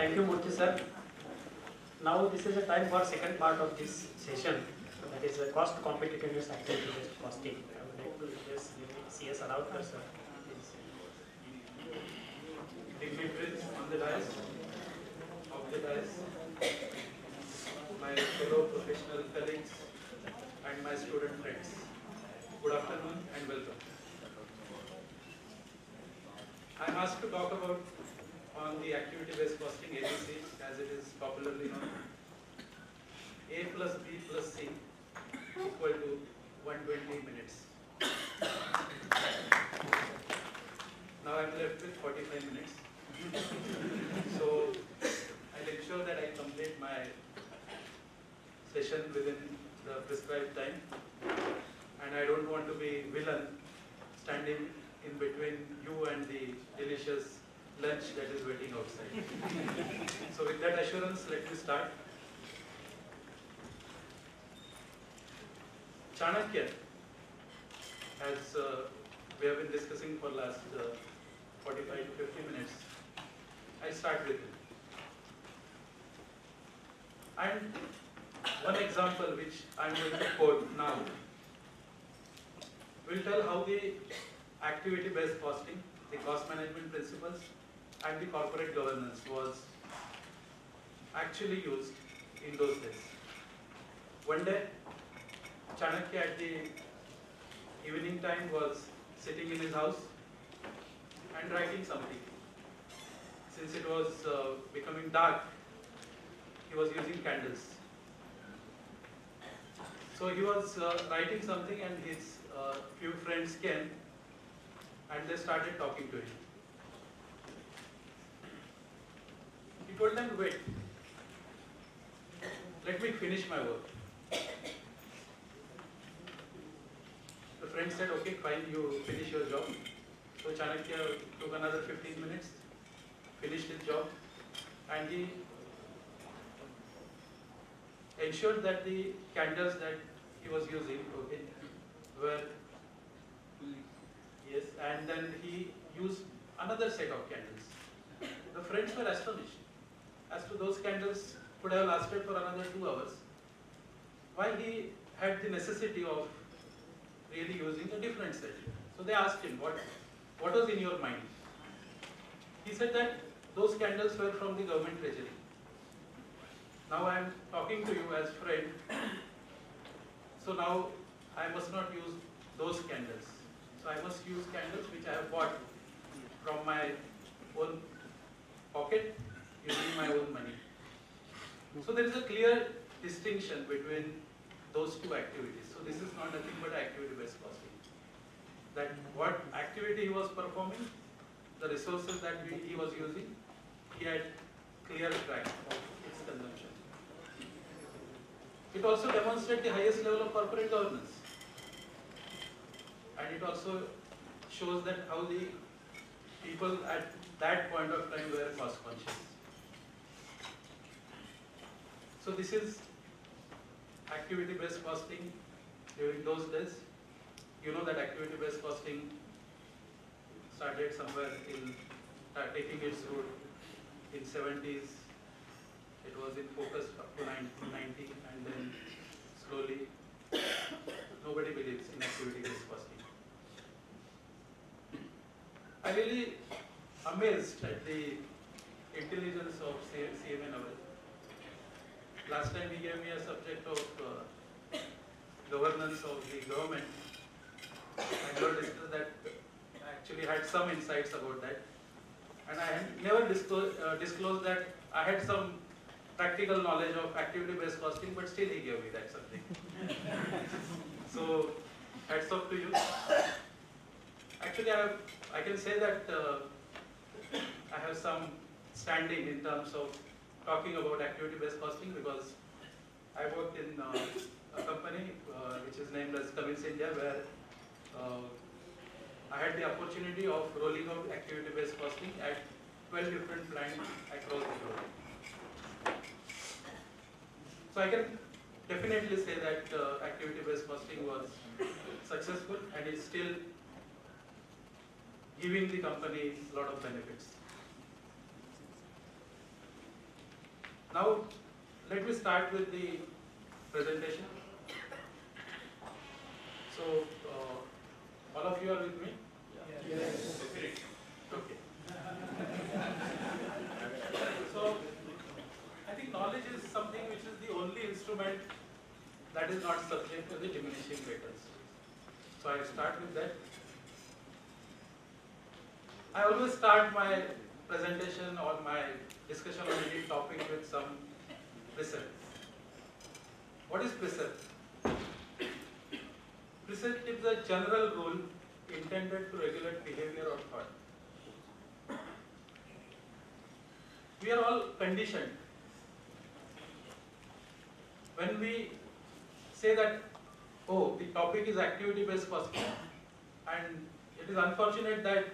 Thank you, Murthy sir. Now this is the time for second part of this session, that is cost competitiveness activity-based costing. I would like to request CS Aravkar sir. Please. Dignitaries on the dais, of the dais, my fellow professional colleagues and my student friends. Good afternoon and welcome. I am asked to talk about on the activity-based costing ABC, as it is popularly known. A plus B plus C equal to 120 minutes. Now I am left with 45 minutes. So I'll ensure that I complete my session within the prescribed time. And I don't want to be villain standing in between you and the delicious lunch that is waiting outside. So with that assurance, let me start. Chanakya, as we have been discussing for last 45 to 50 minutes, I start with him. And one example which I am going to quote now will tell how the activity-based costing, the cost management principles, and the corporate governance was actually used in those days. One day, Chanakya at the evening time was sitting in his house and writing something. Since it was becoming dark, he was using candles. So he was writing something, and his few friends came and they started talking to him. He told them, wait, let me finish my work. The friend said, okay, fine, you finish your job. So Chanakya took another 15 minutes, finished his job, and he ensured that the candles that he was using, okay, were, yes, and then he used another set of candles. The friends were astonished as to those candles could have lasted for another 2 hours. Why he had the necessity of really using a different set? So they asked him, what was in your mind? He said that those candles were from the government treasury. Now I am talking to you as friend, so now I must not use those candles. So I must use candles which I have bought from my own pocket using my own money. So there is a clear distinction between those two activities. So this is not nothing but activity-based costing. That what activity he was performing, the resources that he was using, he had clear track of its consumption. It also demonstrates the highest level of corporate governance. And it also shows that how the people at that point of time were cost conscious. So this is activity-based costing during those days. You know that activity-based costing started somewhere in taking its root in 70s. It was in focus up to 1990, and then slowly nobody believes in activity-based costing. I'm really amazed at the intelligence of CMA Naval. Last time he gave me a subject of governance of the government. I never discussed that. I actually had some insights about that. And I had never disclosed that I had some practical knowledge of activity-based costing, but still he gave me that subject. So, hats off to you. Actually, I can say that I have some standing in terms of talking about activity-based costing, because I worked in a company which is named as Cummins India, where I had the opportunity of rolling out activity-based costing at 12 different plants across the globe. So I can definitely say that activity-based costing was successful and is still giving the company a lot of benefits. Now, let me start with the presentation. So, all of you are with me? Yes. Okay. So, I think knowledge is something which is the only instrument that is not subject to the diminishing returns. So, I start with that. I always start my presentation or my discussion on any topic with some precept. What is precept? Precept is a general rule intended to regulate behavior or thought. We are all conditioned. When we say that, oh, the topic is activity-based costing, and it is unfortunate that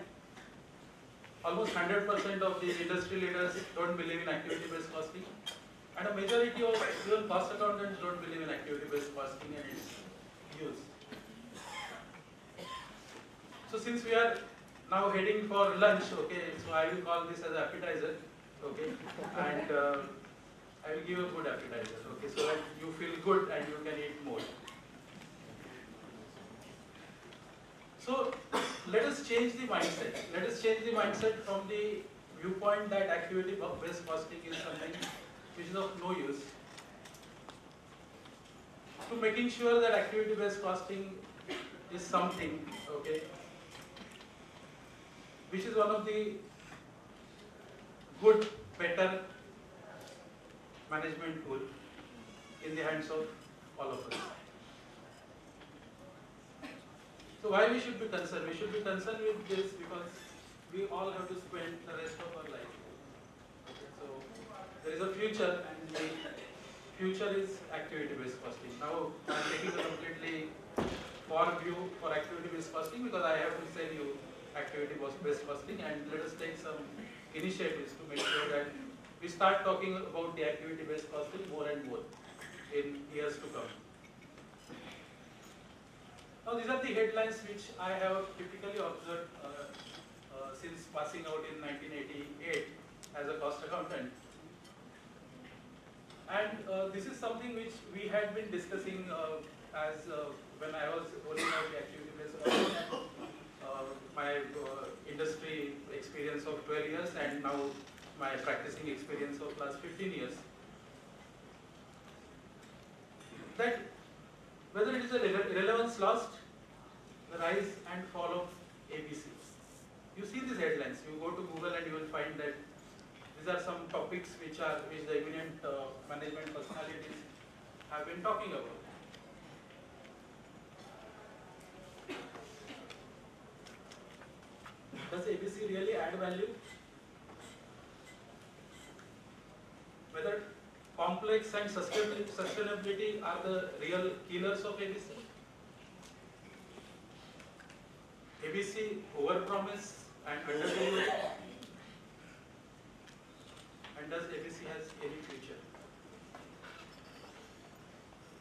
almost 100% of the industry leaders don't believe in activity-based costing, and a majority of even cost accountants don't believe in activity-based costing and its use. So since we are now heading for lunch, okay, so I will call this as an appetizer, okay, and I will give a good appetizer, okay, so that you feel good and you can eat more. So let us change the mindset. Let us change the mindset from the viewpoint that activity-based costing is something which is of no use, to making sure that activity-based costing is something, okay, which is one of the good, better management tool in the hands of all of us. So why we should be concerned? We should be concerned with this because we all have to spend the rest of our life. Okay, so there is a future, and the future is activity-based costing. Now I am taking a completely far view for activity-based costing because I have to sell you activity-based costing, and let us take some initiatives to make sure that we start talking about the activity-based costing more and more in years to come. Now these are the headlines which I have typically observed since passing out in 1988 as a cost accountant. And this is something which we had been discussing when I was rolling out the activity-based costing, and my industry experience of 12 years and now my practicing experience of last 15 years. That whether it is a relevance lost, the rise and fall of ABC. You see these headlines, you go to Google and you will find that these are some topics which the eminent management personalities have been talking about. Does ABC really add value? Whether complex and sustainability are the real killers of ABC? ABC overpromise and underdeliver? And does ABC has any future?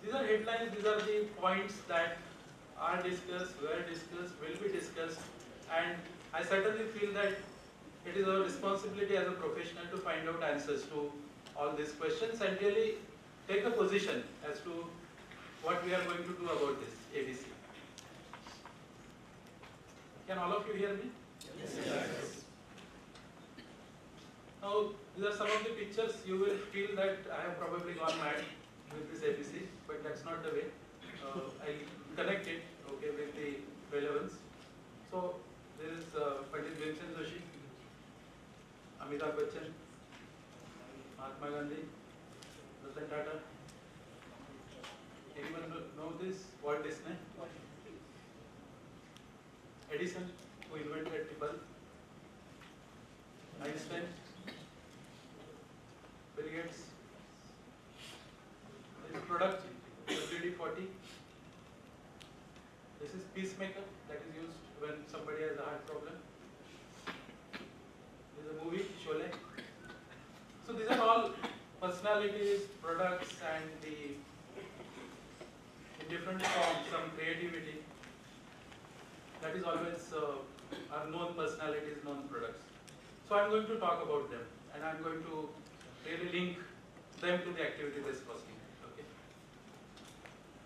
These are headlines, these are the points that are discussed, were discussed, will be discussed, and I certainly feel that it is our responsibility as a professional to find out answers to all these questions and really take a position as to what we are going to do about this ABC. Can all of you hear me? Yes. Now, these are some of the pictures. You will feel that I have probably gone mad with this ABC, but that's not the way. I connect it, okay, with the relevance. So, there is Pandit Bhimsen Joshi, Amitabh Bachchan, Mahatma Gandhi, Ratan Tata. Anyone know this? Walt Disney? Edison, who invented the bulb. Einstein, Bill Gates. This is product WD-40. This is pacemaker that is used when somebody has a heart problem. This is a movie, Sholay. So these are all personalities, products, and in different forms, some creativity. That is always our known personalities, known products. So I'm going to talk about them, and I'm going to really link them to the activity-based costing. Okay.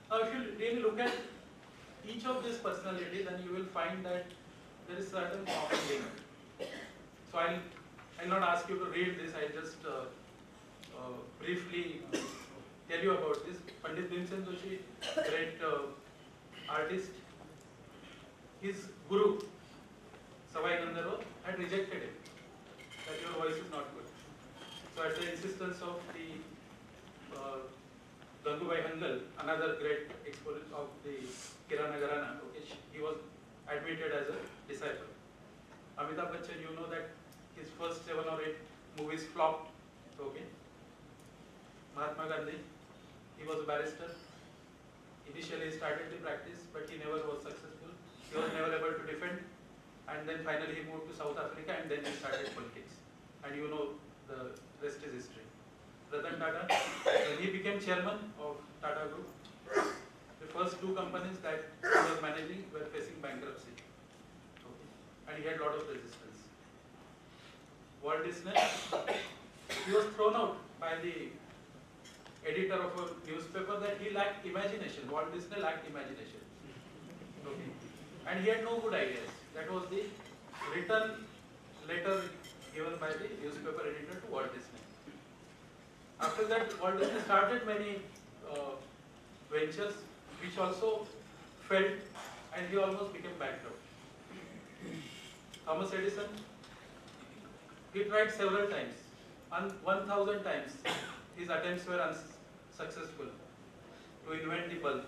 Now, if you really look at each of these personalities, then you will find that there is certain common link. So I'll not ask you to read this. I'll just briefly tell you about this. Pandit Bhimsen Joshi, great artist. His guru, Savai Gandharva, had rejected him, that your voice is not good. So at the insistence of the Gangubai Hangal, another great exponent of the Kirana Gharana, okay, he was admitted as a disciple. Amitabh Bachchan, you know that his first 7 or 8 movies flopped. Okay. Mahatma Gandhi, he was a barrister. Initially he started the practice, but he never was successful. He was never able to defend. And then finally he moved to South Africa and then he started politics. And you know the rest is history. Ratan Tata, when he became chairman of Tata Group, the first 2 companies that he was managing were facing bankruptcy. Okay. And he had a lot of resistance. Walt Disney, he was thrown out by the editor of a newspaper that he lacked imagination. Walt Disney lacked imagination. Okay. And he had no good ideas. That was the written letter given by the newspaper editor to Walt Disney. After that, Walt Disney started many ventures which also failed and he almost became bankrupt. Thomas Edison, he tried several times, 1,000 times. His attempts were unsuccessful to invent the bulb.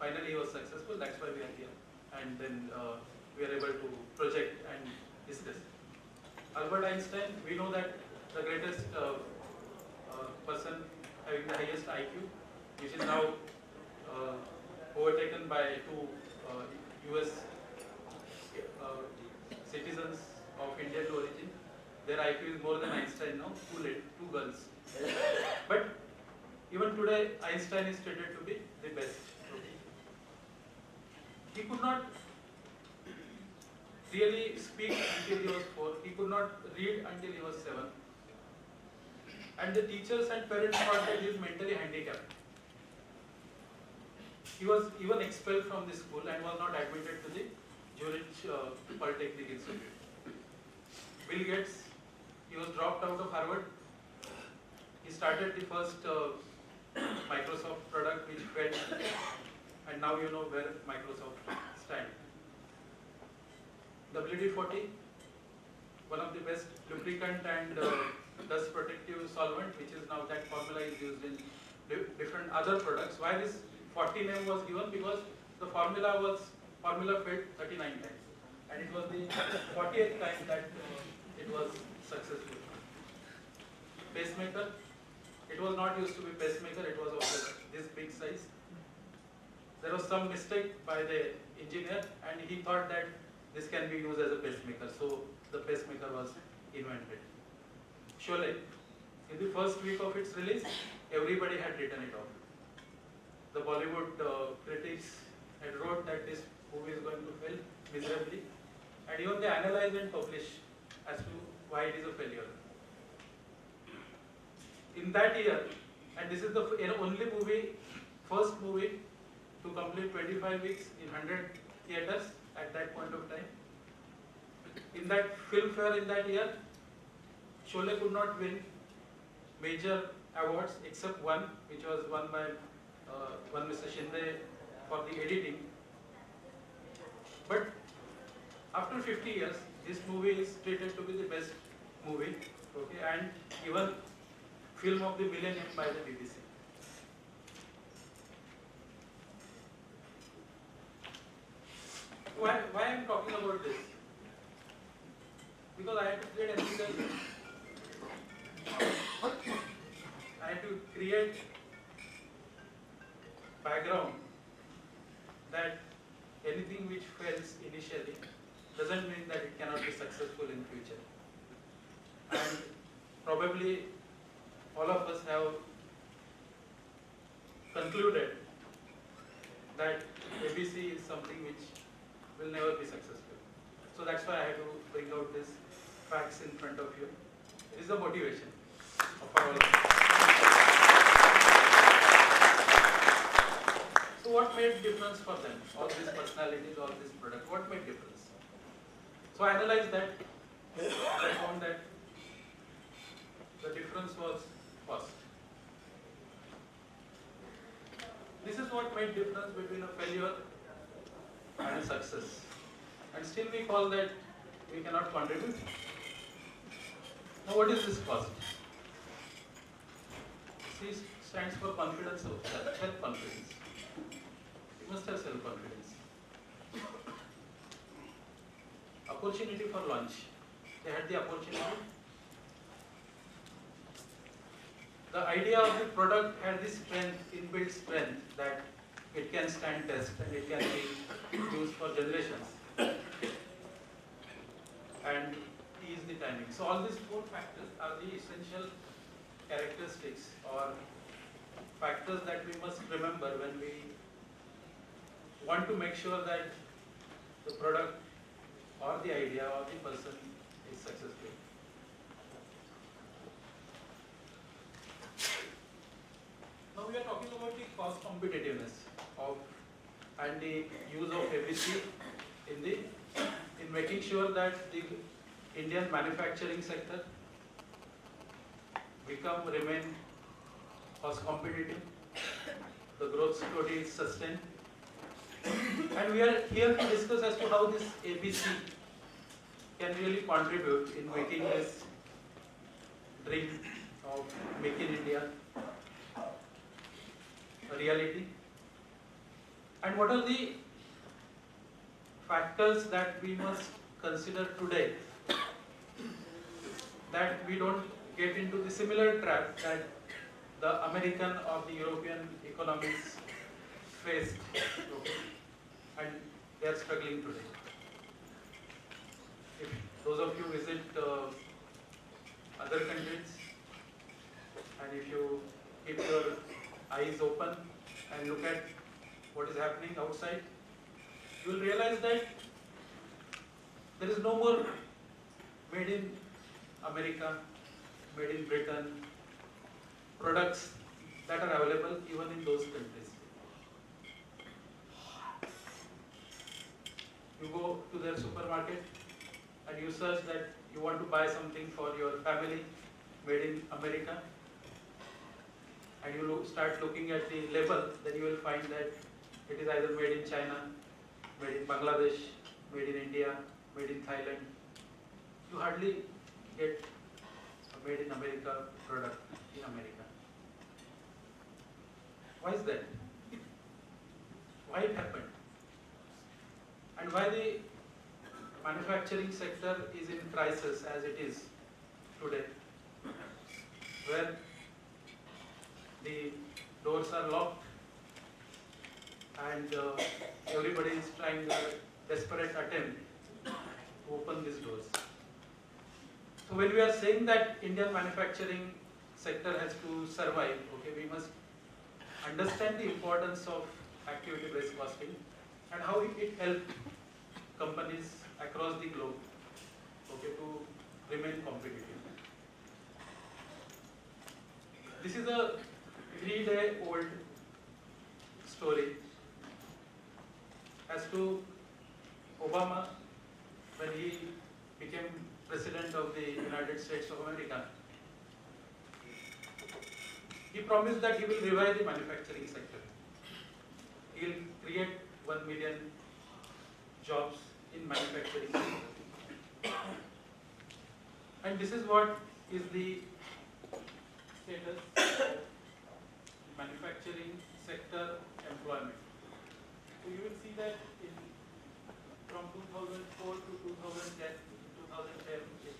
Finally, he was successful. That's why we are here. And then we are able to project and discuss. Albert Einstein, we know that the greatest person having the highest IQ, which is now overtaken by 2 US citizens of Indian origin. Their IQ is more than Einstein now, 2 girls. But even today, Einstein is stated to be the best. He could not really speak until he was 4. He could not read until he was 7. And the teachers and parents thought that he is mentally handicapped. He was even expelled from the school and was not admitted to the Zurich Polytechnic Institute. Bill Gates, he was dropped out of Harvard. He started the first Microsoft product which failed, and now you know where Microsoft stands. WD-40, one of the best lubricant and dust protective solvent, which is now that formula is used in different other products. Why this 40 name was given? Because the formula failed 39 times, and it was the 40th time that it was successful. Pacemaker, it was not used to be pacemaker, it was of this big size. There was some mistake by the engineer and he thought that this can be used as a pacemaker, so the pacemaker was invented. Sholay, in the first week of its release, everybody had written it off. The Bollywood critics had wrote that this movie is going to fail miserably, and even they analyzed and published as to why it is a failure. In that year, and this is the only movie, first movie to complete 25 weeks in 100 theatres at that point of time. In that film fair in that year, Sholay could not win major awards except one, which was won by one Mr. Shinde for the editing. But after 50 years, this movie is treated to be the best movie, okay, and even film of the millennium by the BBC. Why I am talking about this? Because I had to create enthusiasm. I had to create background that anything which fails initially doesn't mean that it cannot be successful in future. And probably all of us have concluded that ABC is something which will never be successful. So that's why I had to bring out these facts in front of you. It is the motivation. For all. So what made difference for them? All these personalities, all these products, what made difference? So I analyzed that. I found that the difference was cost. This is what made difference between a failure and a success. And still we call that we cannot contribute. Now what is this cost? C stands for confidence of self, self-confidence. You must have self-confidence. Opportunity for launch. They had the opportunity. The idea of the product had this strength, inbuilt strength, that it can stand test and it can be used for generations. And E is the timing. So all these four factors are the essential characteristics or factors that we must remember when we want to make sure that the product or the idea or the person is successful. Now we are talking about the cost competitiveness of and the use of ABC in making sure that the Indian manufacturing sector remain cost competitive, the growth story is sustained, and we are here to discuss as to how this ABC can really contribute in making this dream of Make in India a reality, and what are the factors that we must consider today that we don't get into the similar trap that the American or the European economies faced, and they are struggling today. If those of you visit other countries, and if you keep your eyes open and look at what is happening outside, you will realize that there is no more made in America, made in Britain products that are available even in those countries. You go to their supermarket and you search that you want to buy something for your family made in America, and you start looking at the label, then you will find that it is either made in China, made in Bangladesh, made in India, made in Thailand. You hardly get a made in America product in America. Why is that? Why it happened? And why the manufacturing sector is in crisis as it is today, where the doors are locked and everybody is trying a desperate attempt to open these doors. So when we are saying that Indian manufacturing sector has to survive, okay, we must understand the importance of activity-based costing and how it helps companies across the globe, okay, to remain competitive. This is a 3-day-old story as to Obama when he became President of the United States of America. He promised that he will revive the manufacturing sector. He will create 1 million jobs in manufacturing sector. And this is what is the status of manufacturing sector employment. So you will see that from 2004 to 2010, it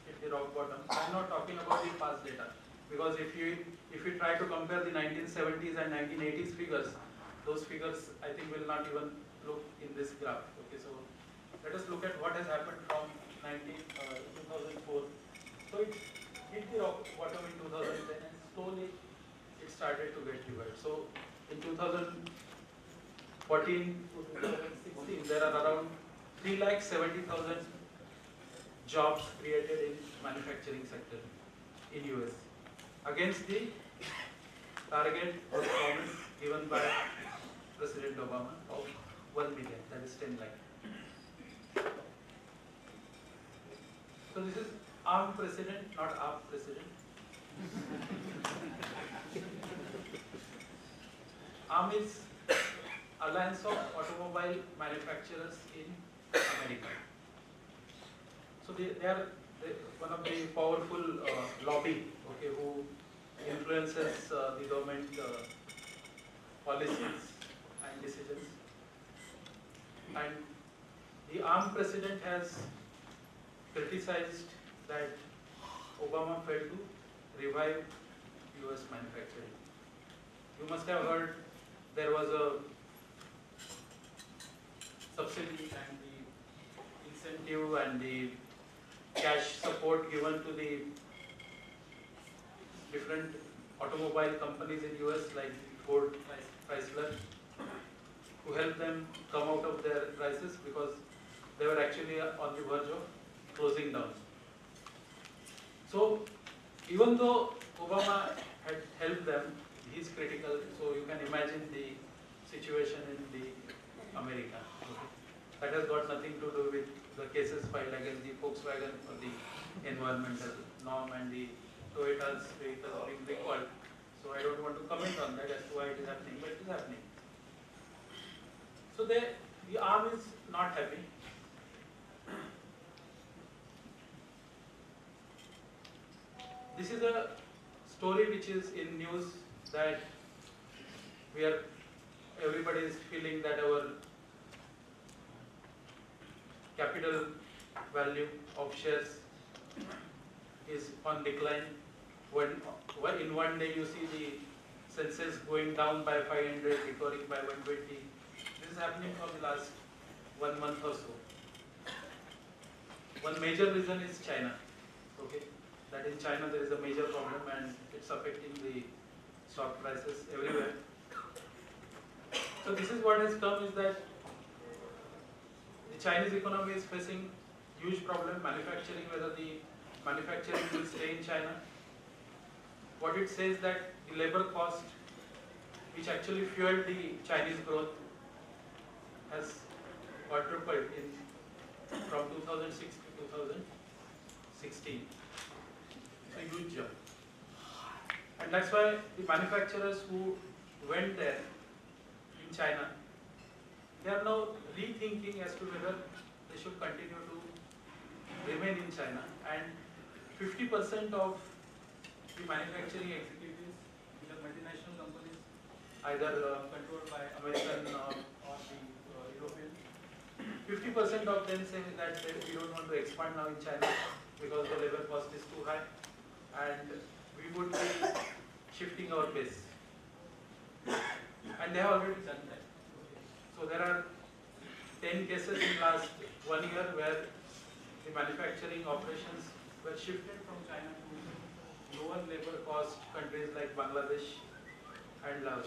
hit the rock bottom. I am not talking about the past data, because if you try to compare the 1970s and 1980s figures, those figures I think will not even look in this graph. Okay, so let us look at what has happened from 2004. So it hit the rock bottom in 2010 and slowly it started to get revived. So in 2014 to 2016, there are around 3,70,000 jobs created in manufacturing sector in US. against the target or promise given by President Obama of 1 million, that is 10 lakh. So this is armed president, not armed president. ARM is Alliance of Automobile Manufacturers in America. So they are one of the powerful lobby, okay, who influences the government policies and decisions. And the ARM president has criticized that Obama failed to revive US manufacturing. You must have heard there was a subsidy and the incentive and the cash support given to the different automobile companies in US like Ford, Chrysler, who helped them come out of their crisis because they were actually on the verge of closing down. So even though Obama had helped them, he is critical, so you can imagine the situation in the America. Okay. That has got nothing to do with the cases filed against the Volkswagen for the environmental norm and the Toyota's vehicles being recalled. So I don't want to comment on that as to why it is happening, but it is happening. So the ARM is not happy. This is a story which is in news that everybody is feeling that our capital value of shares is on decline. When in one day you see the Sensex going down by 500, recovering by 120. This is happening for the last 1 month or so. One major reason is China. Okay, that in China there is a major problem and it's affecting the stock prices everywhere. So this is what has come is that the Chinese economy is facing huge problem, manufacturing, whether the manufacturing will stay in China. What it says that the labor cost, which actually fueled the Chinese growth, has quadrupled from 2006 to 2016. It's a huge jump. And that's why the manufacturers who went there in China, they are now rethinking as to whether they should continue to remain in China. And 50% of the manufacturing executives in the multinational companies, either controlled by American or the European, 50% of them say that we don't want to expand now in China because the labor cost is too high and we would be shifting our base. And they have already done that. So there are 10 cases in last 1 year where the manufacturing operations were shifted from China to lower labor cost countries like Bangladesh and Laos.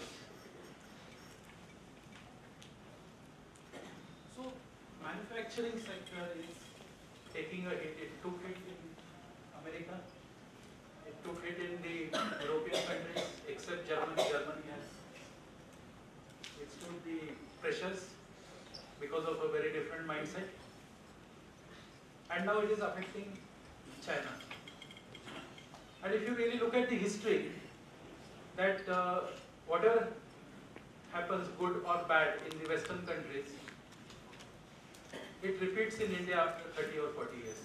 So manufacturing sector is taking a hit. It took hit in America. It took hit in the European countries except Germany. Germany has withstood the pressures because of a very different mindset. And now it is affecting China. And if you really look at the history, that whatever happens good or bad in the Western countries, it repeats in India after 30 or 40 years.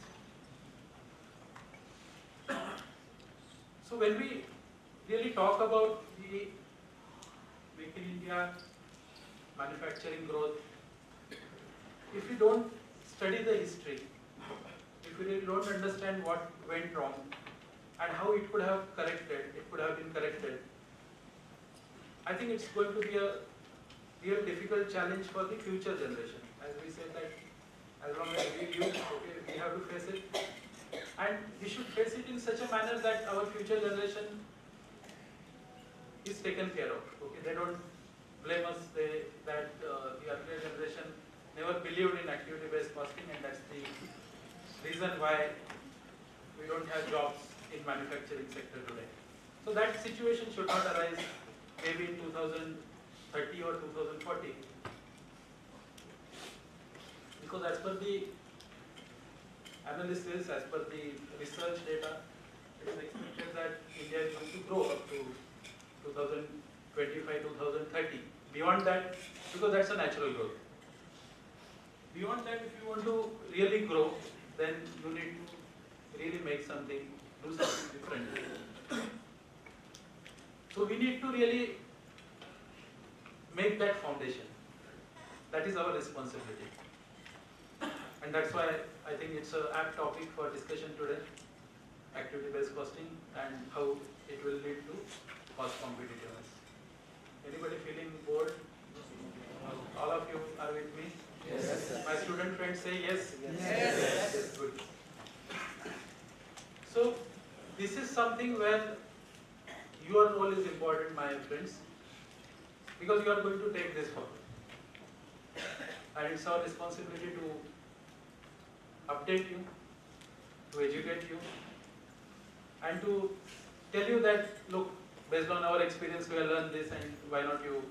So when we really talk about the Make in India manufacturing growth, if we don't study the history, if we really don't understand what went wrong and how it could have been corrected, I think it's going to be a real difficult challenge for the future generation. As we said that as long as we live, okay, we have to face it. And we should face it in such a manner that our future generation is taken care of. Okay, they don't blame us that the earlier generation never believed in activity-based costing, and that's the reason why we don't have jobs in manufacturing sector today. So So that situation should not arise maybe in 2030 or 2040. Because as per the analysis, as per the research data, it is expected that India is going to grow up to 2025, 2030. Beyond that, because that's a natural growth. Beyond that, if you want to really grow, then you need to really make something, do something different. So we need to really make that foundation. That is our responsibility. And that's why I think it's an apt topic for discussion today, activity-based costing and how it will lead to cost competitiveness. Anybody feeling bored? All of you are with me? Yes. My student friends say yes? Yes. Yes, good. So, this is something where your role is important, my friends, because you are going to take this forward. And it's our responsibility to update you, to educate you, and to tell you that, look, based on our experience, we have learned this, and why not you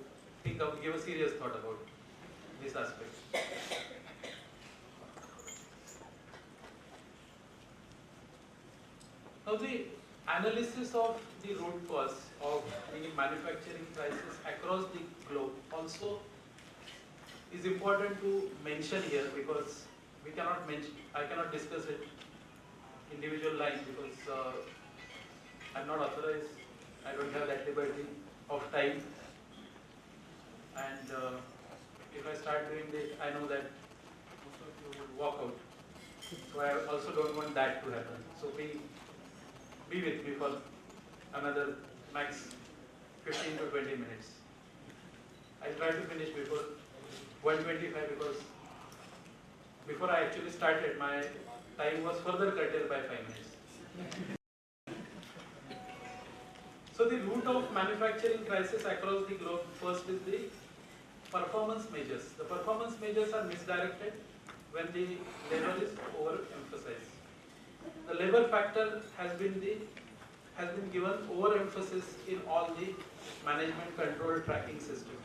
give a serious thought about this aspect. Now, the analysis of the root cause of the manufacturing crisis across the globe also is important to mention here, because we cannot mention, I cannot discuss it individual line because I'm not authorized, I don't have that liberty of time, and if I start doing this, I know that most of you will walk out, so I also don't want that to happen. So be with me for another max 15 to 20 minutes. I'll try to finish before 1:25 because before I actually started, my time was further curtailed by 5 minutes. So the root of manufacturing crisis across the globe first is the performance measures. The performance measures are misdirected when the labor is overemphasized. The labor factor has been given overemphasis in all the management control tracking system.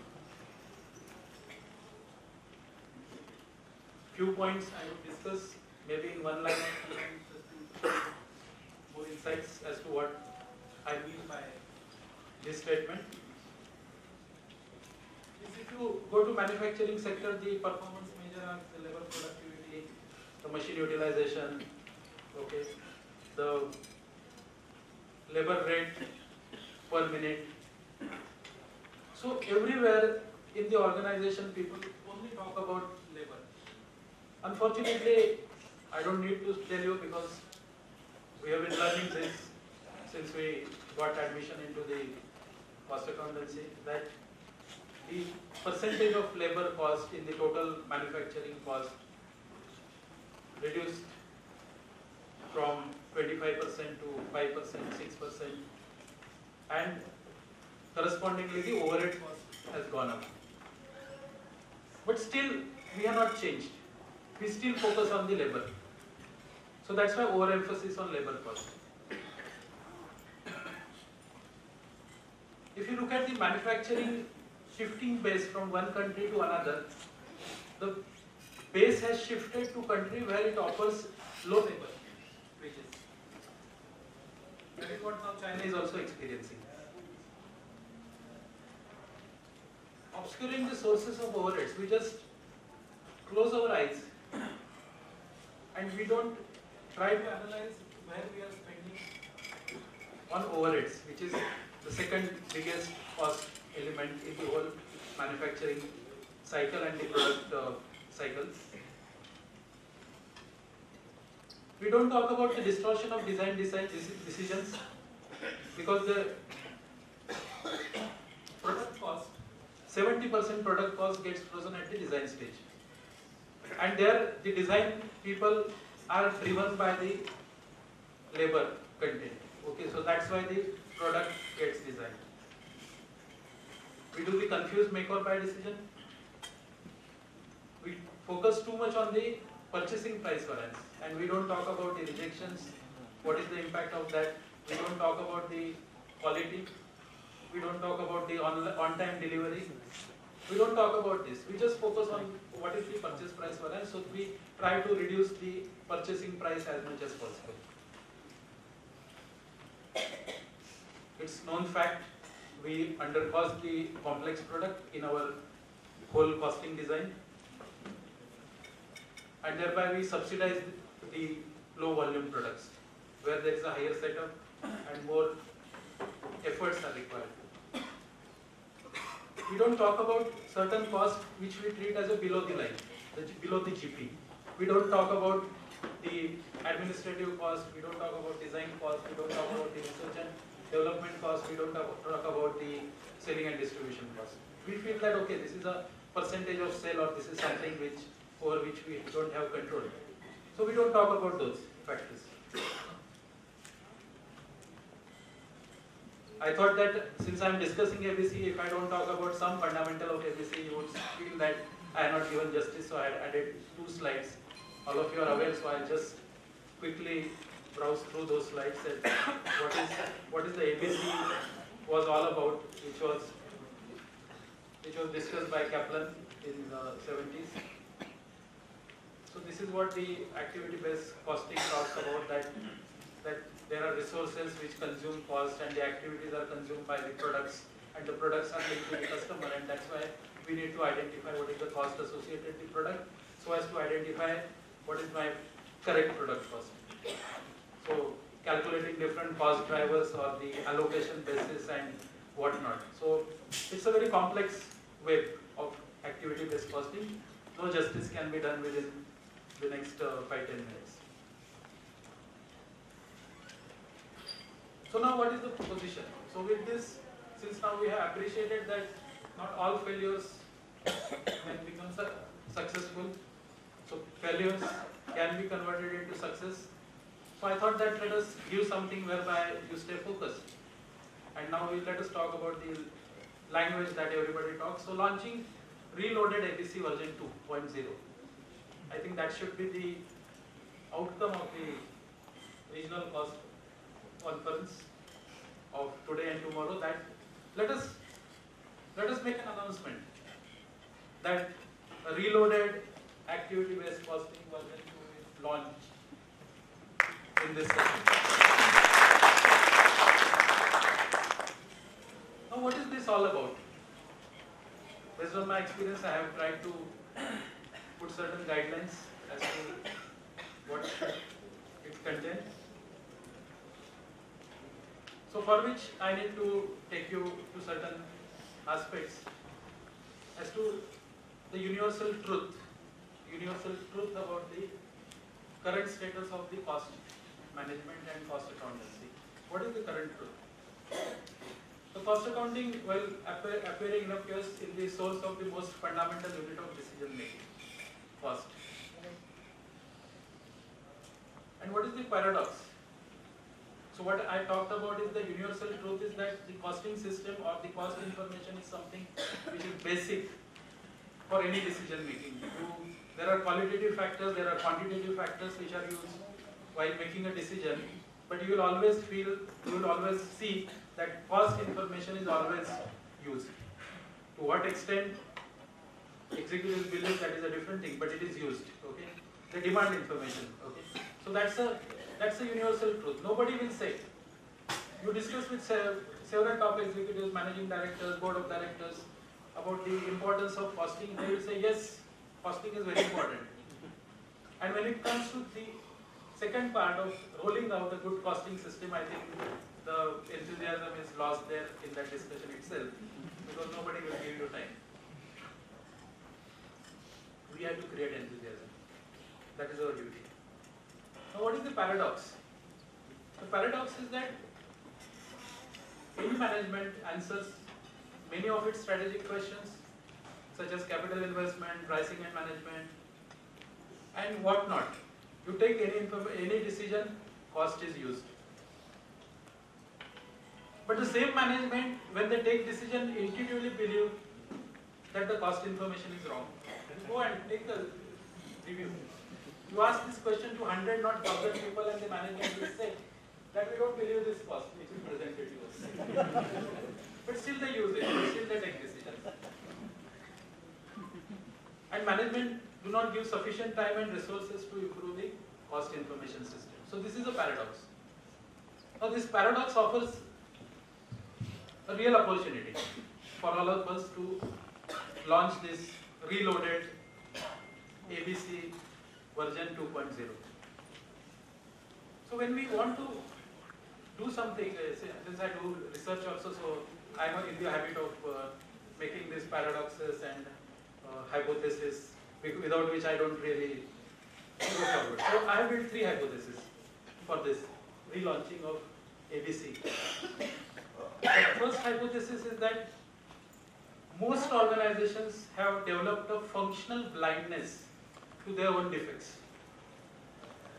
Few points I will discuss maybe in one line, more insights as to what I mean by this statement. If you go to manufacturing sector, the performance measure are the labor productivity, the machine utilization, okay, the labor rate per minute. So everywhere in the organization, people only talk about labor. Unfortunately, I don't need to tell you because we have been learning this since we got admission into the cost accountancy, that the percentage of labor cost in the total manufacturing cost reduced from 25% to 5%, 6%, and correspondingly the overhead cost has gone up. But still, we are not changed. We still focus on the labor. So that's why overemphasis on labor cost. If you look at the manufacturing shifting base from one country to another, the base has shifted to country where it offers low labor wages. That is what now China is also experiencing. Obscuring the sources of overheads, we just close our eyes and we don't try to analyze where we are spending on overheads, which is the second biggest cost element in the whole manufacturing cycle and the product cycle. We don't talk about the distortion of design decisions because the product cost, 70% product cost gets frozen at the design stage. And there the design people are driven by the labor content. Okay, so that's why the product gets designed. We do the confused make or buy decision. We focus too much on the purchasing price variance and we don't talk about the rejections, what is the impact of that. We don't talk about the quality. We don't talk about the on-time delivery. We don't talk about this. We just focus on what is the purchase price variance. So we try to reduce the purchasing price as much as possible. It's known fact we undercost the complex product in our whole costing design, and thereby we subsidize the low volume products where there is a higher setup and more efforts are required. We don't talk about certain costs which we treat as a below the line, below the GP. We don't talk about the administrative cost, we don't talk about design cost, we don't talk about the research and development cost, we don't talk about the selling and distribution cost. We feel that okay, this is a percentage of sale or this is something over which we don't have control. So we don't talk about those factors. I thought that since I am discussing ABC, if I don't talk about some fundamental of ABC, you would feel that I have not given justice, so I had added 2 slides. All of you are aware, so I'll just quickly browse through those slides and what is the ABC was all about, which was discussed by Kaplan in the 70s. So this is what the activity-based costing talks about, that there are resources which consume cost and the activities are consumed by the products and the products are linked to the customer, and that's why we need to identify what is the cost associated with the product so as to identify what is my correct product cost. So calculating different cost drivers or the allocation basis and whatnot. So it's a very complex web of activity-based costing. No justice can be done within the next 5-10 minutes. So now what is the position? So with this, since now we have appreciated that not all failures can become successful, so failures can be converted into success. So I thought that let us give something whereby you stay focused. And now let us talk about the language that everybody talks. So launching reloaded ABC version 2.0. I think that should be the outcome of the regional cost conference of today and tomorrow, that let us make an announcement that a reloaded activity-based costing version 2 is launched in this session. Now what is this all about? Based on my experience, I have tried to put certain guidelines as to what it contains. So for which I need to take you to certain aspects as to the universal truth about the current status of the cost management and cost accountancy. What is the current truth? The cost accounting, well, appearing appears in the source of the most fundamental unit of decision making, cost. And what is the paradox? So what I talked about is the universal truth is that the costing system or the cost information is something which is basic for any decision making. There are qualitative factors, there are quantitative factors which are used while making a decision, but you will always see that cost information is always used. To what extent executives believe, that is a different thing, but it is used. Okay, the demand information. Okay, so that's a universal truth. Nobody will say. You discuss with several top executives, managing directors, board of directors about the importance of costing. They will say yes, costing is very important. And when it comes to the second part of rolling out a good costing system, I think the enthusiasm is lost there in that discussion itself, because nobody will give you time. We have to create enthusiasm. That is our duty. Now what is the paradox? The paradox is that any management answers many of its strategic questions, such as capital investment, pricing and management, and whatnot. You take any decision, cost is used. But the same management, when they take decision, intuitively believe that the cost information is wrong. Go and take a review. You ask this question to 100, not 1,000 people, and the management will say that we don't believe this cost which is presented to us. But still they use it, still they take decisions. And management do not give sufficient time and resources to improve the cost information system. So this is a paradox. Now this paradox offers a real opportunity for all of us to launch this reloaded ABC version 2.0. So when we want to do something, since I do research also, so I am in the habit of making these paradoxes and hypotheses without which I don't really go forward. So I have built 3 hypotheses for this relaunching of ABC. The first hypothesis is that most organizations have developed a functional blindness to their own defects.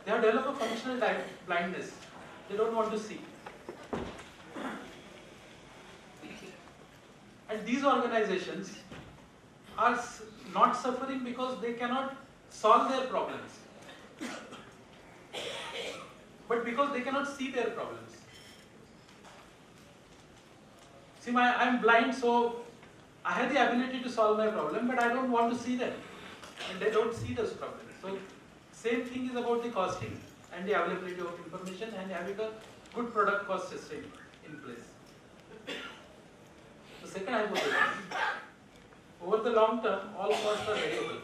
They have developed a functional blindness. They don't want to see. And these organizations are not suffering because they cannot solve their problems, but because they cannot see their problems. See, I am blind, so I have the ability to solve my problem, but I don't want to see them, and they don't see those problems. So, same thing is about the costing and the availability of information and having a good product cost system in place. The second hypothesis, over the long term, all costs are variable.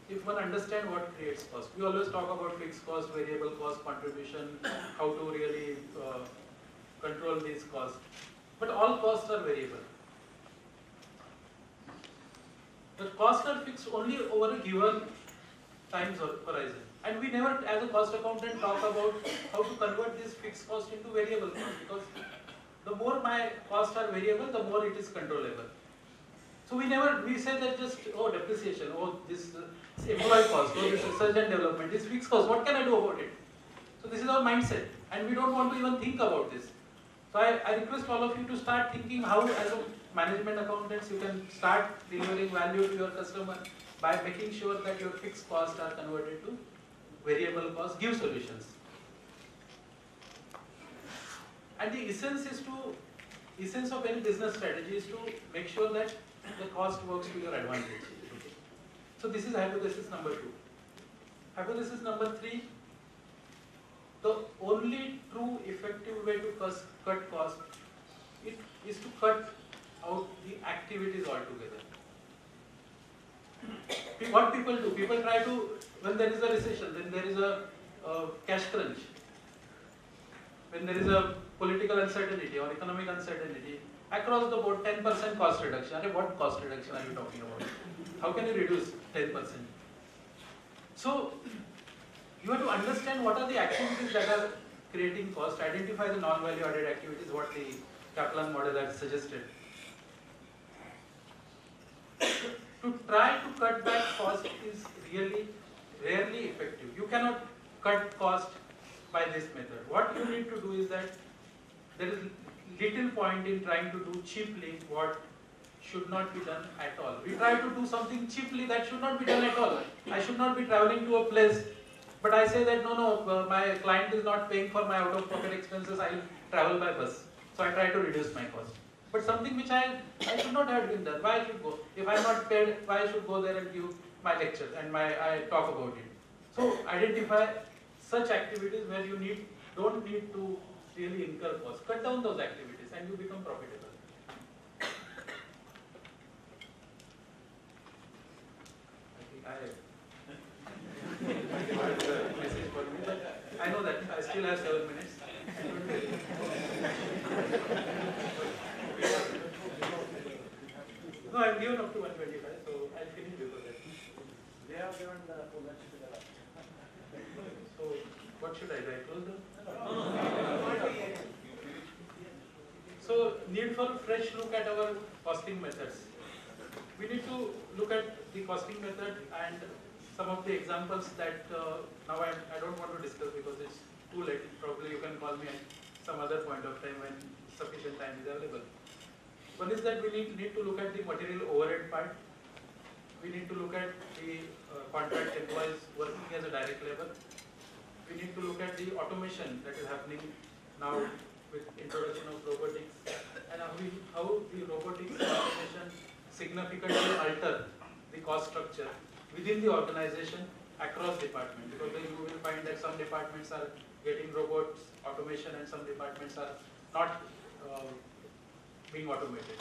If one understands what creates cost, we always talk about fixed cost, variable cost, contribution, how to really control these costs. But all costs are variable. The costs are fixed only over a given time horizon. And we never, as a cost accountant, talk about how to convert this fixed cost into variable cost, because the more my costs are variable, the more it is controllable. So we say that just, oh, depreciation, oh, this employee cost, oh, this research and development, this fixed cost, what can I do about it? So this is our mindset, and we don't want to even think about this. So I request all of you to start thinking how, as a management accountants, you can start delivering value to your customer by making sure that your fixed costs are converted to variable costs, give solutions. And the essence of any business strategy is to make sure that the cost works to your advantage. Okay. So this is hypothesis number 2. Hypothesis number 3, the only true effective way to cut cost is to cut out the activities altogether. What people do, people try to, when there is a recession, then there is a cash crunch, when there is a political uncertainty or economic uncertainty, across the board 10% cost reduction. What cost reduction are you talking about? How can you reduce 10%? So you have to understand what are the activities that are creating cost, identify the non-value added activities, what the Kaplan model has suggested. To try to cut back cost is really rarely effective. You cannot cut cost by this method. What you need to do is that there is little point in trying to do cheaply what should not be done at all. We try to do something cheaply that should not be done at all. I should not be traveling to a place, but I say that no, my client is not paying for my out-of-pocket expenses, I will travel by bus. So I try to reduce my cost. But something which I should not have been done. Why I should go? If I am not paid, why I should go there and give my lecture and I talk about it? So identify such activities where you don't need to really incur costs. Cut down those activities and you become profitable. I know that I still have 7 minutes. No, I'm given up to 125, so I'll finish before that. They have given the full lunch to the So, what should I do? I close them? So, need for a fresh look at our costing methods. We need to look at the costing method and some of the examples that now I don't want to discuss because it's too late. Probably you can call me at some other point of time when sufficient time is available. One is that we need to look at the material overhead part. We need to look at the contract employees working as a direct labor. we need to look at the automation that is happening now with introduction of robotics, and how the robotics and automation significantly alter the cost structure within the organization across departments. Because then you will find that some departments are getting robots, automation, and some departments are not being automated.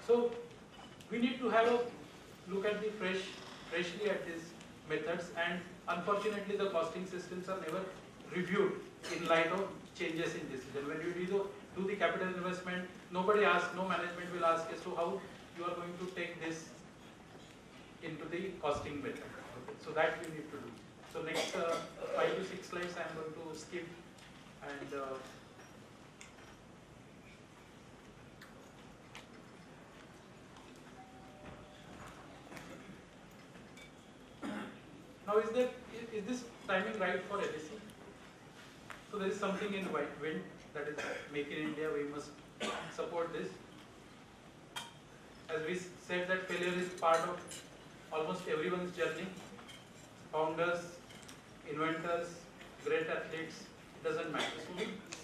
So we need to have a look at the freshly at these methods, and unfortunately the costing systems are never reviewed in light of changes in decision. When you do the capital investment, nobody asks, no management will ask as to how you are going to take this into the costing method. Okay. So that we need to do. So next 5 to 6 slides I am going to skip, and now is this timing right for ABC? So there is something in wind, that is Make in India. We must support this. As we said, that failure is part of almost everyone's journey. Founders, inventors, great athletes, doesn't matter. So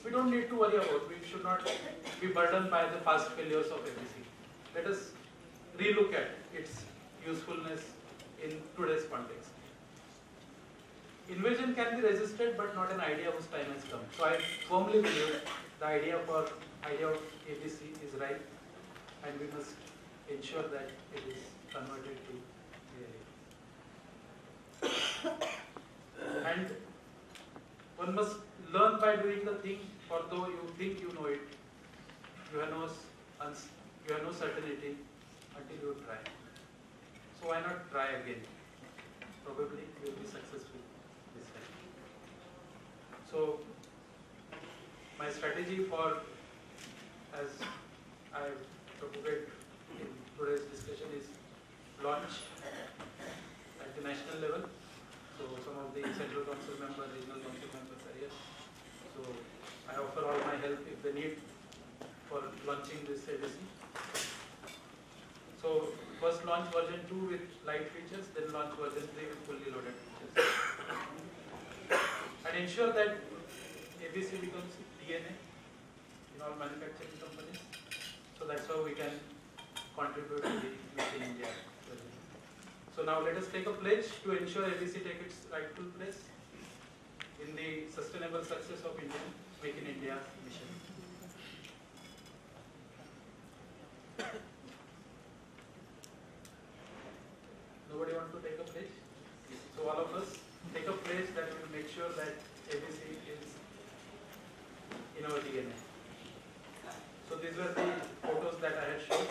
we don't need to worry about. We should not be burdened by the past failures of ABC. Let us relook at its usefulness in today's context. Invasion can be resisted, but not an idea whose time has come. So I firmly believe the idea of ABC is right, and we must ensure that it is converted to reality. And one must learn by doing the thing, for though you think you know it, you have no certainty until you try. So why not try again? Probably you will be successful this time. So my strategy for, as I propagate in today's discussion, is launch at the national level. So some of the Central Council members, Regional Council members are here. So I offer all my help if they need for launching this ABC. So first launch version 2 with light features, then launch version 3 with fully loaded features. And ensure that ABC becomes DNA in all manufacturing companies. So that's how we can contribute to the Make in India. So now let us take a pledge to ensure ABC take its rightful place in the sustainable success of India, Make in India mission. Nobody want to take a pledge? So all of us take a pledge that will make sure that ABC is in our DNA. So these were the photos that I had shown.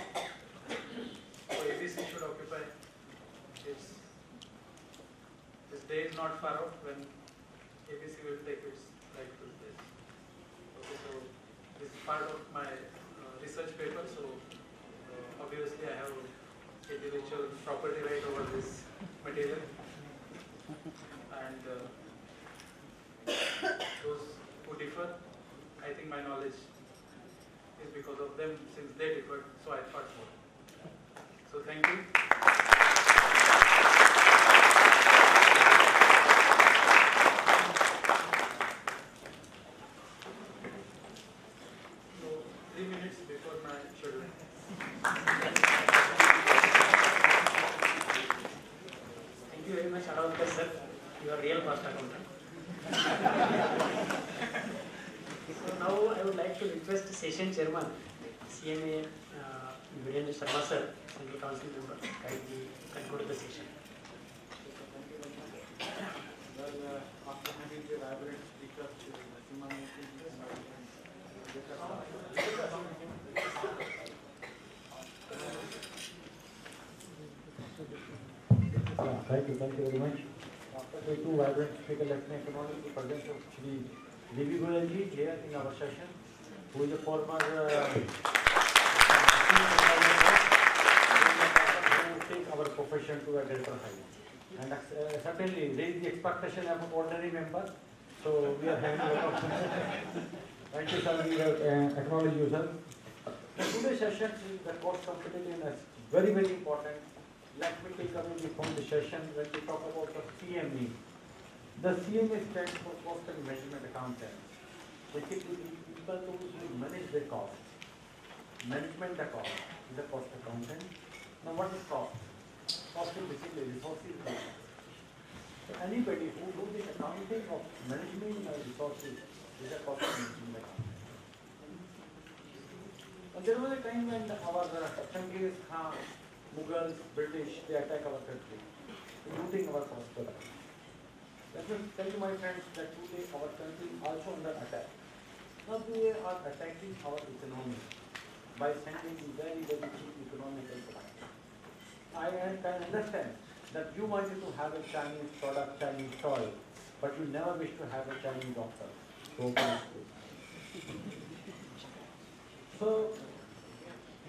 So ABC should occupy this day is not far out when ABC will take its rightful place. Okay, so this is part of my research paper. So obviously I have intellectual property right over this material, and those who differ, I think my knowledge is because of them, since they differed, so I thought more. So thank you. So 3 minutes before my schedule. Thank you very much, Aravakar sir. You are real fast accountant. So now I would like to request session chairman, CMA Virendra Sharma sir, Central Council member, kindly conclude the session. After having the vibrant speakers, Thank you very much. After the two vibrant speakers, let me acknowledge the presence of Shri Devi Goyalji here in our session, who is a former who take our profession to a greater height. And certainly raise the expectation of an ordinary member. So we are having a lot of thank you, sir. We acknowledge you, sir. Today's session is the cost competitiveness, very, very important. Let me take away from the session when we talk about the CME. The CMA stands for Cost and Management Accountant. Basically, people those who manage the cost. Management the cost is a cost accountant. Now what is cost? Cost is basically resources cost. So anybody who do the accounting of management resources is a cost management accountant. And there was a time when our Genghis Khan, Mughals, British, they attack our country, looting our prosperity. Let me tell you, my friends, that today our country is also under attack. Now they are attacking our economy by sending very, very cheap economical products. I can understand that you wanted to have a Chinese product, Chinese toy, but you never wish to have a Chinese doctor. So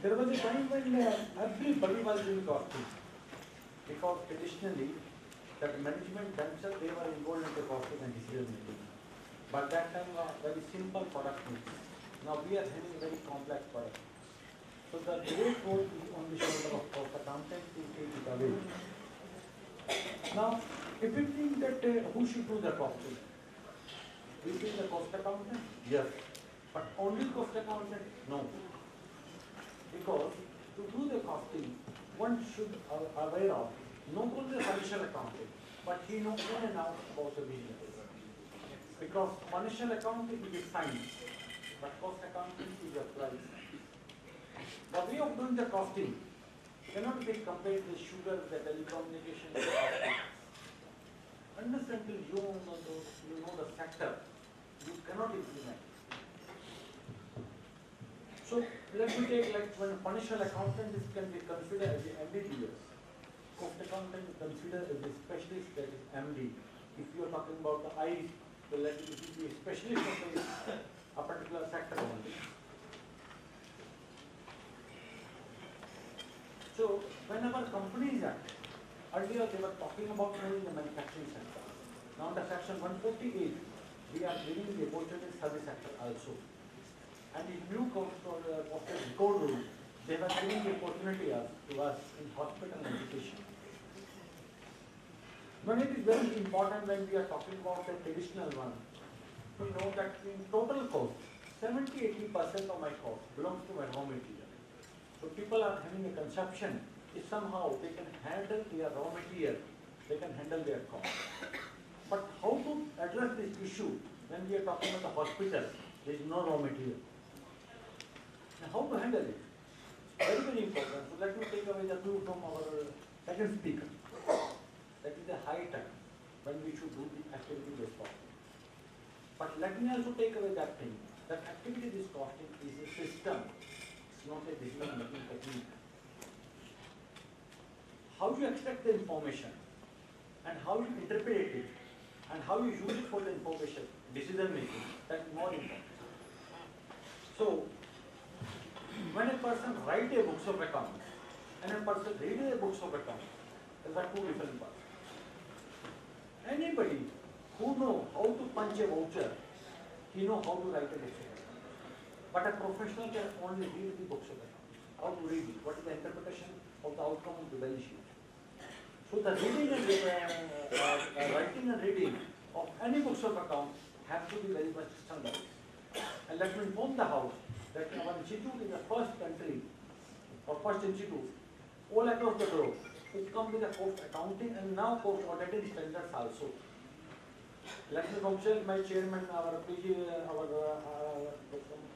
there was a time when everybody was doing costing, because traditionally that management themselves, they were involved in the costing and decision making. But that time very simple product mix. Now we are having a very complex product. So the great role is on the shoulder of cost accountant to take it away. Now, if we think that who should do the costing? We think the cost accountant? Yes. But only cost accountant? No. Because to do the costing, one should be aware of not only the financial accounting, but he knows in and out about the business. Because financial accounting is a science, but cost accounting is a price. The way of doing the costing cannot be compared with sugar, the telecommunication, the costing. Unless until you know the sector, you cannot implement. So let me take like when financial accountant is can be considered as the MBBS. Cost accountant is considered as a specialist, that is MD. If you are talking about the eyes, well, let it be a specialist of a particular sector only. So whenever companies act, earlier they were talking about only the manufacturing sector. Now under section 148, we are giving the opportunity service sector also. And in new code rule, they were giving the opportunity to us in hospital and education. When it is very important when we are talking about the traditional one, we know that in total cost, 70–80% of my cost belongs to my raw material. So people are having a conception, if somehow they can handle their raw material, they can handle their cost. But how to address this issue when we are talking about the hospital, there is no raw material. Now how to handle it? Very, very important. So let me take away the clue from our second speaker. That is the high time when we should do the activity-based costing. But let me also take away that thing, that activity-based costing is a system, it's not a decision-making technique. How you extract the information and how you interpret it and how you use it for the information, decision-making, that is more important. So, when a person writes a books of accounts and a person reads a books of accounts, these are two different parts. Anybody who knows how to punch a voucher, he knows how to write a book of accounts. But a professional can only read the books of accounts. How to read it? What is the interpretation of the outcome of the balance sheet? So the reading and writing and reading of any books of accounts have to be very much standardized. And let me inform the House that our institute is the first country or first institute all across the globe who come with a cost accounting and now cost auditing standards also. Let me congratulate my chairman, our PG,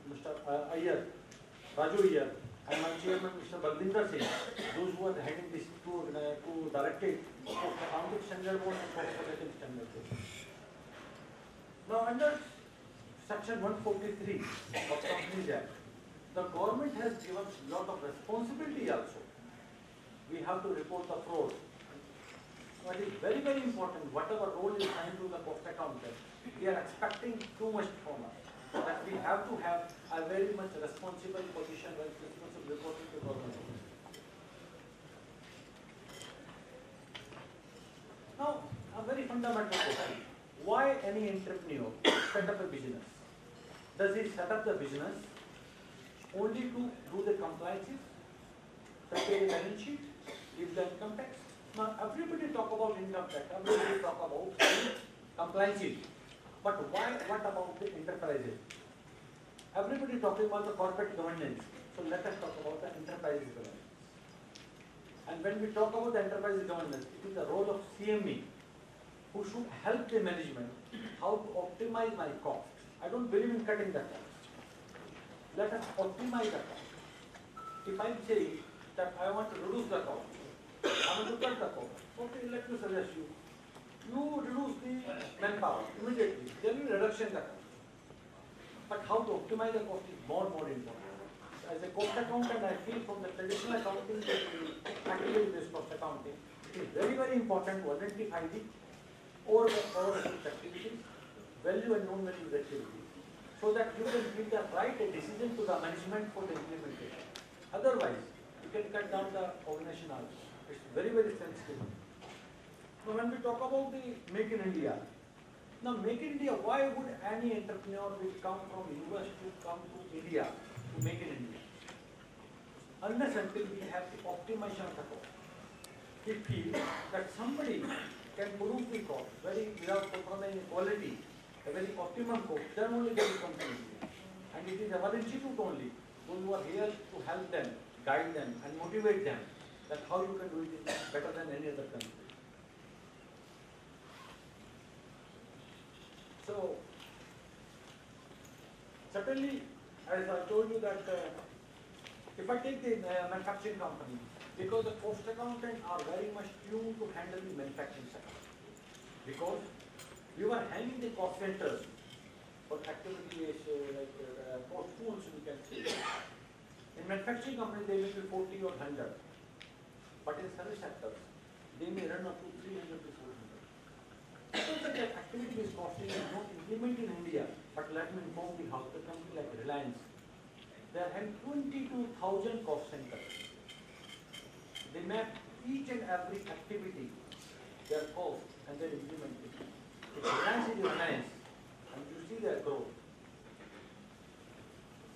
Mr. Iyer, Raju Iyer, and my chairman, Mr. Balvinder Singh, those who are heading this two directed cost accounting standard board and cost auditing standard board. Now under section 143 of Companies Act, the government has given a lot of responsibility also. We have to report the fraud. But it is very, very important, whatever role is assigned to the cost accountant, we are expecting too much from us. That we have to have a very much responsible position when responsible reporting to government. Now, a very fundamental question. Why any entrepreneur set up a business? Does he set up the business only to do the compliances, prepare the balance sheet, give the income tax? Now everybody talk about income tax, everybody talk about compliance is. But what about the enterprises? Everybody talking about the corporate governance. So let us talk about the enterprise governance. And when we talk about the enterprise governance, it is the role of CME who should help the management how to optimize my cost. I don't believe in cutting the cost. Let us optimize the cost. If I say that I want to reduce the cost, I want to cut the cost. Okay, let me suggest you. You reduce the manpower immediately, then you reduction the cost. But how to optimize the cost is more important. As a cost accountant, I feel from the traditional accounting to the activity-based cost accounting, it is very, very important to identify the overhead activities, value and non-value activities, so that you can give the right decision to the management for the implementation. Otherwise, you can cut down the organization also. It's very, very sensitive. Now, when we talk about the Make in India, now Make in India, why would any entrepreneur will come from US to come to India to make in India? Unless until we have the optimization of the cost. We feel that somebody can produce the cost without compromising quality, a very optimum cost, then only they will come to India. And it is our institute only who are here to help them, guide them and motivate them that how you can do it better than any other country. So, certainly, as I told you that if I take the manufacturing company, because the cost accountants are very much tuned to handle the manufacturing sector. Because we were having the cost centers for activity-based cost tools, we can say. In manufacturing companies, they may be 40 or 100. But in service sectors, they may run up to 300 to 400. Because that activity-based costing is not implemented in India, but let me inform the house, the company like Reliance, they are having 22,000 cost centers. They map each and every activity, their cost, and their implementation. If Reliance is Reliance, and you see their growth.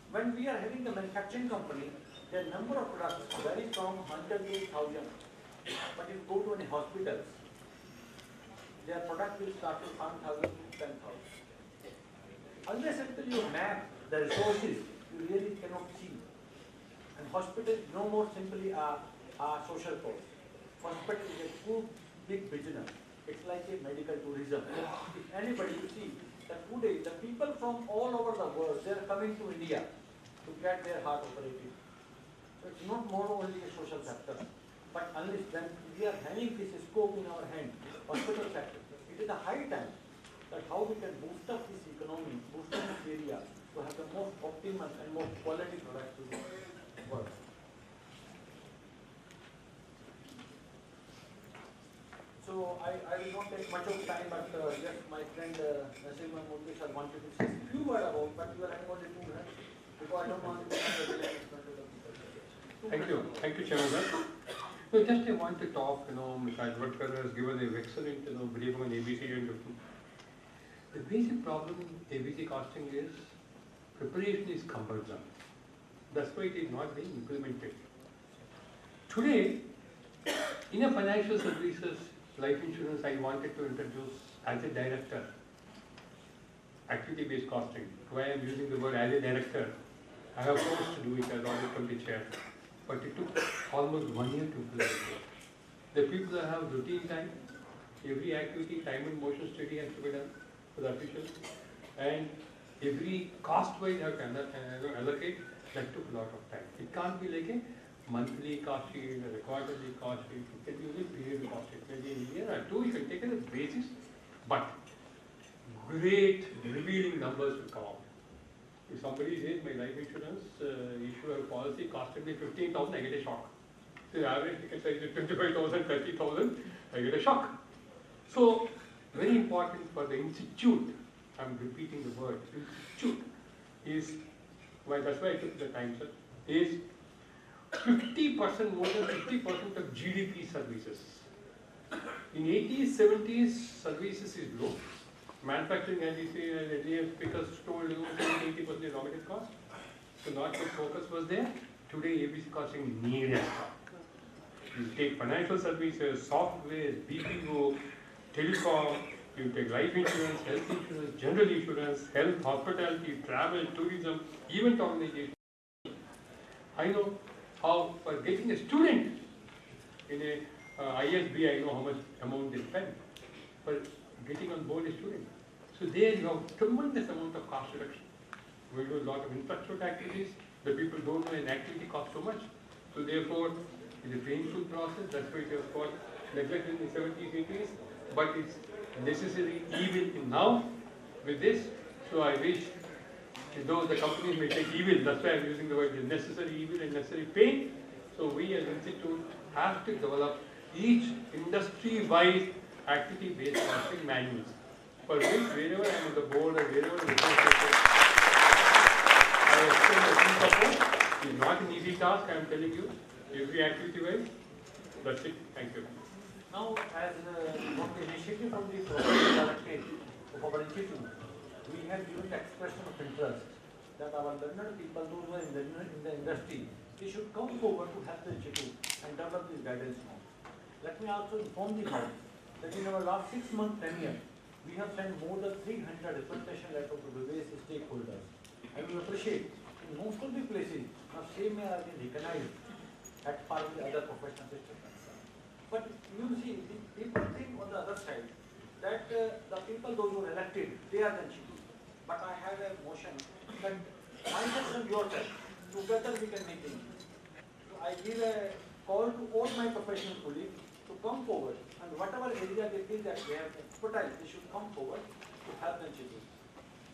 When we are having the manufacturing company, their number of products vary from 100 to 1,000. But if you go to any hospitals, their product will start with 1,000 to 10,000. Unless until you map the resources, you really cannot see. And hospital is no more simply a social cost. Hospital is a full big business. It's like a medical tourism. If anybody you see that today the people from all over the world, they are coming to India to get their heart operated. So it's not more only a social sector. But unless then we are having this scope in our hand, hospital sector, it is a high time that how we can boost up this economy, boost up this area to have the most optimal and most quality products to work. So I will not take much of time, but just my friend Naseema Murthy sir wanted to say a few words about, but you are having only 2 minutes, because I don't want to Thank you, Chairman sir. No, just I want to talk, Mr. Advokar has given an excellent, brief on ABC and the basic problem in ABC costing is preparation is cumbersome. That's why it is not being implemented. Today, in a financial services, life insurance, I wanted to introduce as a director, activity-based costing. Why I am using the word as a director, I have forced to do it as audit committee chair. But it took almost 1 year to implement it. The people that have routine time, every activity, time and motion study has to be done for the officials, and every cost-wise have to allocate, that took a lot of time. It can't be like a monthly cost sheet or a quarterly cost sheet. It can be only period cost sheet. Maybe in a year or 2 you can take it as basis, but great revealing numbers will come out. If somebody says my life insurance issue or policy costed me 15,000, I get a shock. So the average ticket size is 25,000, 30,000, I get a shock. So very important for the institute, I'm repeating the word, institute is, well, that's why I took the time, sir, is 50%, more than 50% of GDP services. In 80s, 70s, services is low. Manufacturing, as you say, as the speakers told you, 80% is raw material cost. So not much focus was there. Today, ABC costing needed. You take financial services, software, BPO, telecom, You take life insurance, health insurance, general insurance, health, hospitality, travel, tourism, event organization. I know how for getting a student in a ISB, I know how much amount they spend for getting on board a student. So there you have tremendous amount of cost reduction. We do a lot of infrastructure activities. The people don't know an activity costs so much. So therefore, it's a painful process. That's why it was called neglected in the 70s, 80s. But it's necessary even now with this. So I wish, though the companies may take evil, that's why I'm using the word necessary evil and necessary pain. So we as institute have to develop each industry-wise activity-based costing manuals. For which wherever I am on the board or wherever the I extend the full support. It's not an easy task, I am telling you. Every activity-wise. That's it. Thank you. Now, as from the initiative from the Professor Directorate of our institute, we have given the expression of interest that our learned people, those who are in the industry, they should come forward to help the institute and develop this guidance now. Let me also inform the House that in our last 6-month tenure, we have sent more than 300 representation letters to the various stakeholders. And we appreciate in most of the places, now same may have been recognized at par with other professional systems. But you see, the people think on the other side that the people, those who are elected, they are the institute. But I have a motion that myself and yourself, together we can make things. So I give a call to all my professional colleagues to come forward, and whatever area they feel that they have expertise, they should come forward to help the institute.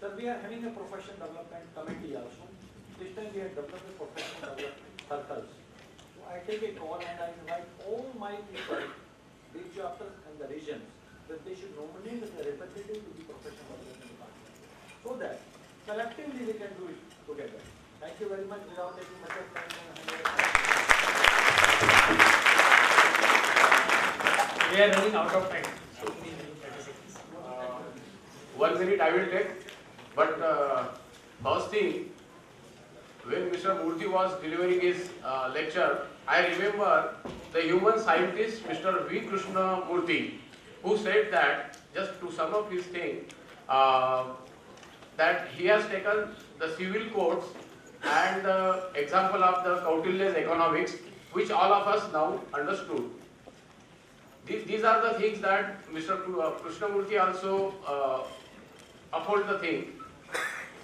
So we are having a professional development committee also. This time we have developed a professional development circles. So I take a call and I invite all my people, the chapters and the regions, that they should nominate a representative to the professional development department, so that collectively we can do it together. Thank you very much. Without taking much of time, We are running out of time. So please, 30 seconds. 1 minute I will take, but first thing, when Mr. Murthy was delivering his lecture, I remember the human scientist Mr. V. Krishna Murthy, who said that, just to sum up his thing, that he has taken the civil codes and the example of the Kautilya's economics, which all of us now understood. These are the things that Mr. Krishnamurthy also uphold the thing.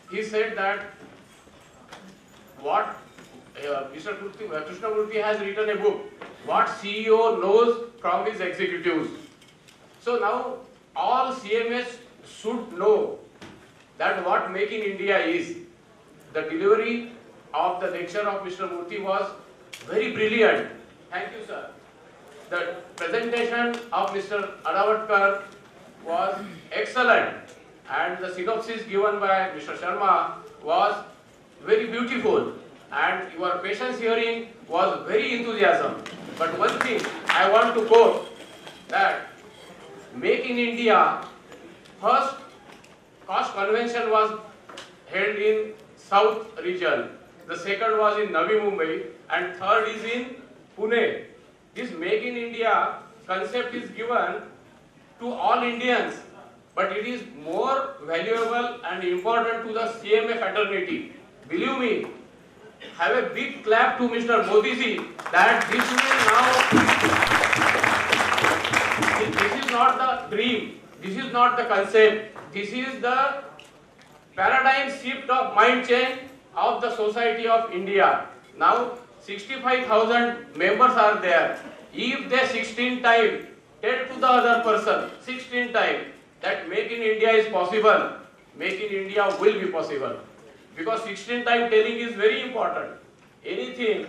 He said that what Mr. Krishnamurthy has written a book, what CEO knows from his executives. So now all CMS should know that what Make in India is. The delivery of the lecture of Mr. Murthy was very brilliant. Thank you, sir. The presentation of Mr. Adavatkar was excellent, and the synopsis given by Mr. Sharma was very beautiful, and your patience hearing was very enthusiasm. But one thing I want to quote, that Make in India, first cost convention was held in South region, the second was in Navi Mumbai, and third is in Pune. This Make in India concept is given to all Indians, but it is more valuable and important to the CMA fraternity. Believe me, have a big clap to Mr. Modi ji that this is not the dream, this is not the concept, this is the paradigm shift of mind change of the society of India. Now 65,000 members are there. If they 16 times tell to the other person 16 times that Make in India is possible, Make in India will be possible. Because 16 times telling is very important. Anything,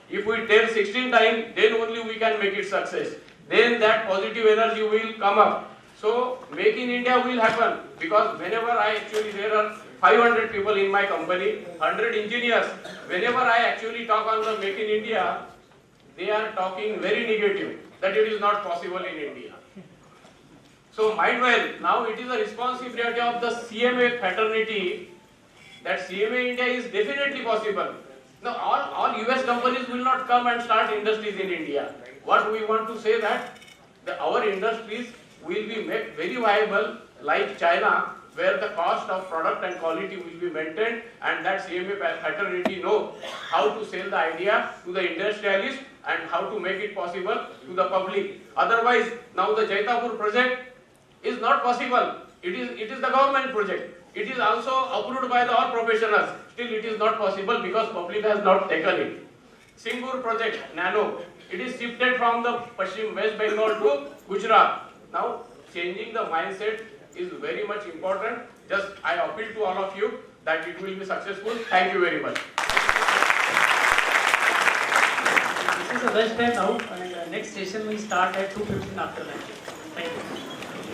if we tell 16 times, then only we can make it success. Then that positive energy will come up. So Make in India will happen, because whenever there are 500 people in my company, 100 engineers, whenever I actually talk on the Make in India, they are talking very negative, that it is not possible in India. So mind well, now it is a responsibility of the CMA fraternity that CMA India is definitely possible. Now all US companies will not come and start industries in India. What we want to say that our industries will be made very viable like China, where the cost of product and quality will be maintained, and that CMA fraternity know how to sell the idea to the industrialist and how to make it possible to the public. Otherwise, now the Jaitapur project is not possible. It is the government project. It is also approved by the all professionals. Still, it is not possible because public has not taken it. Singur project, nano, it is shifted from the West Bengal to Gujarat. Now, changing the mindset is very much important. Just I appeal to all of you that it will be successful. Thank you very much. This is the best time now, and the next session will start at 2:15 after lunch. Thank you.